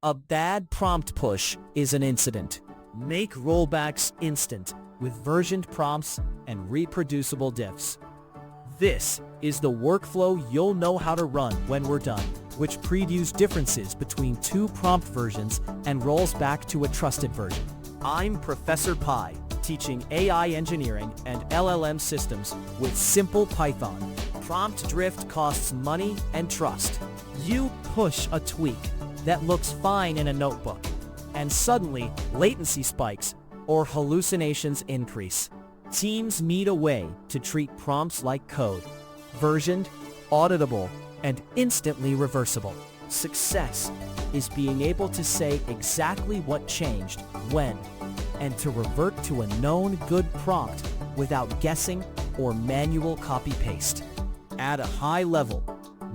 A bad prompt push is an incident. Make rollbacks instant with versioned prompts and reproducible diffs. This is the workflow you'll know how to run when we're done, which previews differences between two prompt versions and rolls back to a trusted version. I'm Professor Pi, teaching AI engineering and LLM systems with simple Python. Prompt drift costs money and trust. You push a tweak that looks fine in a notebook, and suddenly latency spikes or hallucinations increase. Teams need a way to treat prompts like code, versioned, auditable, and instantly reversible. Success is being able to say exactly what changed, when, and to revert to a known good prompt without guessing or manual copy-paste. At a high level,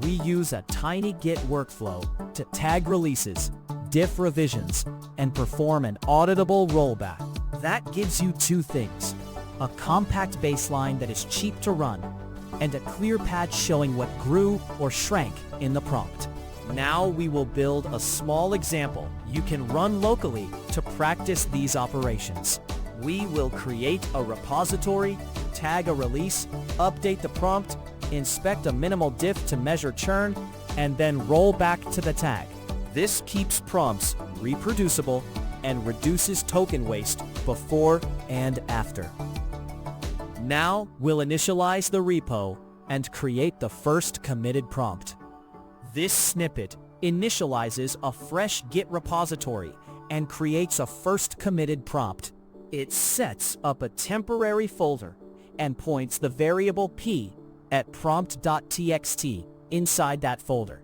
we use a tiny Git workflow to tag releases, diff revisions, and perform an auditable rollback. That gives you two things: a compact baseline that is cheap to run, and a clear patch showing what grew or shrank in the prompt. Now we will build a small example you can run locally to practice these operations. We will create a repository, tag a release, update the prompt, inspect a minimal diff to measure churn, and then roll back to the tag. This keeps prompts reproducible and reduces token waste before and after. Now we'll initialize the repo and create the first committed prompt. This snippet initializes a fresh Git repository and creates a first committed prompt. It sets up a temporary folder and points the variable p at prompt.txt inside that folder,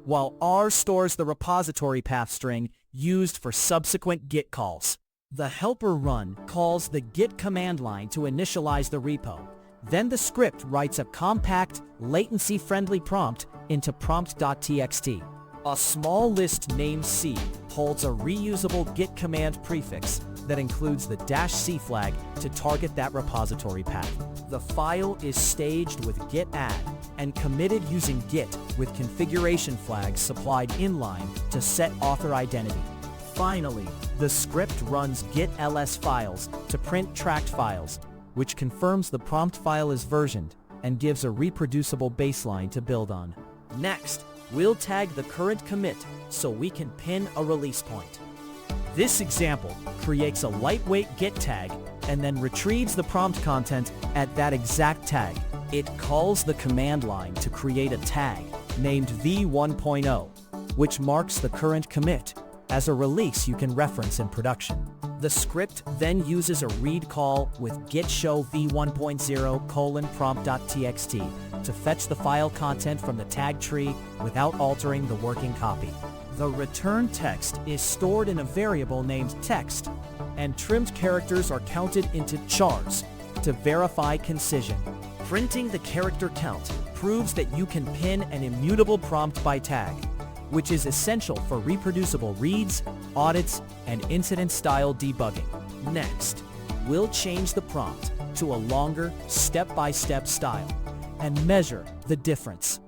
while R stores the repository path string used for subsequent Git calls. The helper run calls the Git command line to initialize the repo. Then the script writes a compact, latency-friendly prompt into prompt.txt. A small list named C holds a reusable Git command prefix that includes the -c flag to target that repository path. The file is staged with git add and committed using git with configuration flags supplied inline to set author identity. Finally, the script runs git ls files to print tracked files, which confirms the prompt file is versioned and gives a reproducible baseline to build on. Next, we'll tag the current commit so we can pin a release point. This example creates a lightweight Git tag and then retrieves the prompt content at that exact tag. It calls the command line to create a tag named v1.0, which marks the current commit as a release you can reference in production. The script then uses a read call with git show v1.0 prompt.txt to fetch the file content from the tag tree without altering the working copy. The return text is stored in a variable named text, and trimmed characters are counted into chars to verify concision. Printing the character count proves that you can pin an immutable prompt by tag, which is essential for reproducible reads, audits, and incident-style debugging. Next, we'll change the prompt to a longer, step-by-step style and measure the difference.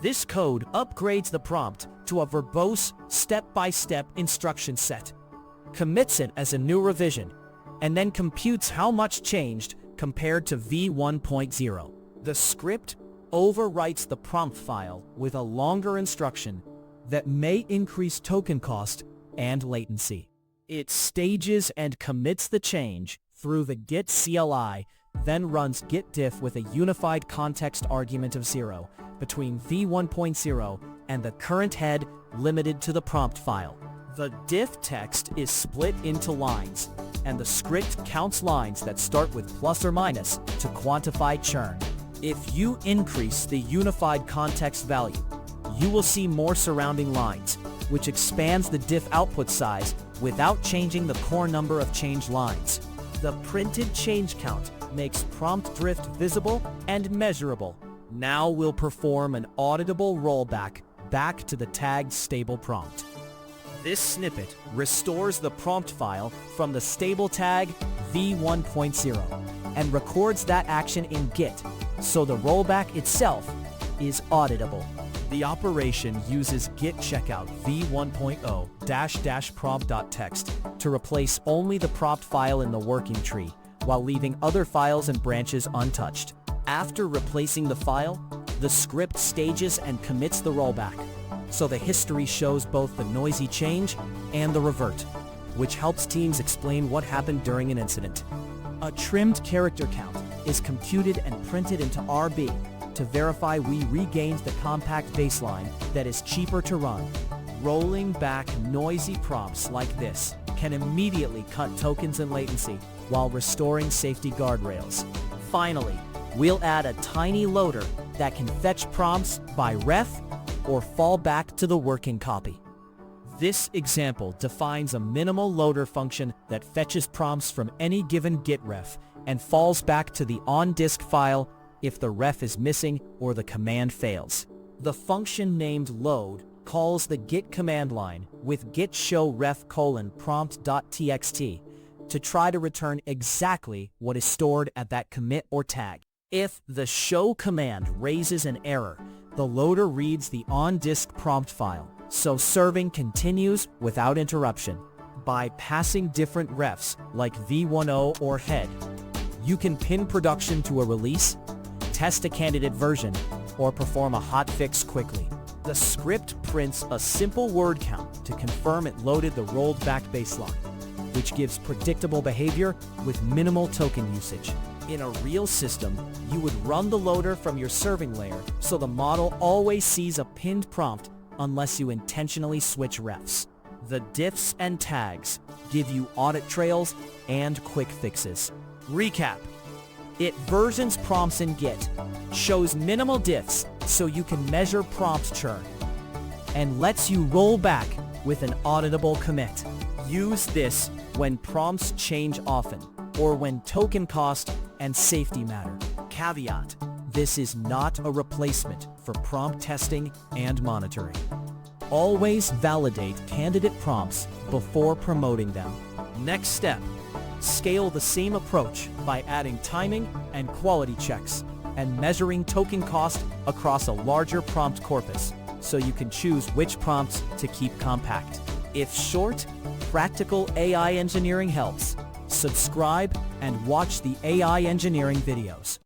This code upgrades the prompt to a verbose, step-by-step instruction set, commits it as a new revision, and then computes how much changed compared to v1.0. The script overwrites the prompt file with a longer instruction that may increase token cost and latency. It stages and commits the change through the Git CLI, then runs git diff with a unified context argument of 0 between v1.0 and the current head limited to the prompt file. The diff text is split into lines, and the script counts lines that start with plus or minus to quantify churn. If you increase the unified context value, you will see more surrounding lines, which expands the diff output size without changing the core number of changed lines. The printed change count makes prompt drift visible and measurable. Now we'll perform an auditable rollback back to the tagged stable prompt. This snippet restores the prompt file from the stable tag v1.0 and records that action in Git, so the rollback itself is auditable. The operation uses git checkout v1.0 --prompt.txt to replace only the prompt file in the working tree, while leaving other files and branches untouched. After replacing the file, the script stages and commits the rollback, so the history shows both the noisy change and the revert, which helps teams explain what happened during an incident. A trimmed character count is computed and printed into RB to verify we regained the compact baseline that is cheaper to run. Rolling back noisy prompts like this can immediately cut tokens and latency while restoring safety guardrails. Finally, we'll add a tiny loader that can fetch prompts by ref or fall back to the working copy. This example defines a minimal loader function that fetches prompts from any given Git ref and falls back to the on-disk file if the ref is missing or the command fails. The function named load calls the Git command line with git show ref :prompt.txt to try to return exactly what is stored at that commit or tag. If the show command raises an error, the loader reads the on-disk prompt file, so serving continues without interruption. By passing different refs like v10 or head, you can pin production to a release, test a candidate version, or perform a hotfix quickly. The script prints a simple word count to confirm it loaded the rolled back baseline, which gives predictable behavior with minimal token usage. In a real system, you would run the loader from your serving layer so the model always sees a pinned prompt unless you intentionally switch refs. The diffs and tags give you audit trails and quick fixes. Recap. It versions prompts in Git, shows minimal diffs so you can measure prompt churn, and lets you roll back with an auditable commit. Use this when prompts change often, or when token cost and safety matter. Caveat: this is not a replacement for prompt testing and monitoring. Always validate candidate prompts before promoting them. Next step: scale the same approach by adding timing and quality checks and measuring token cost across a larger prompt corpus, so you can choose which prompts to keep compact. If short, practical AI engineering helps, subscribe and watch the AI engineering videos.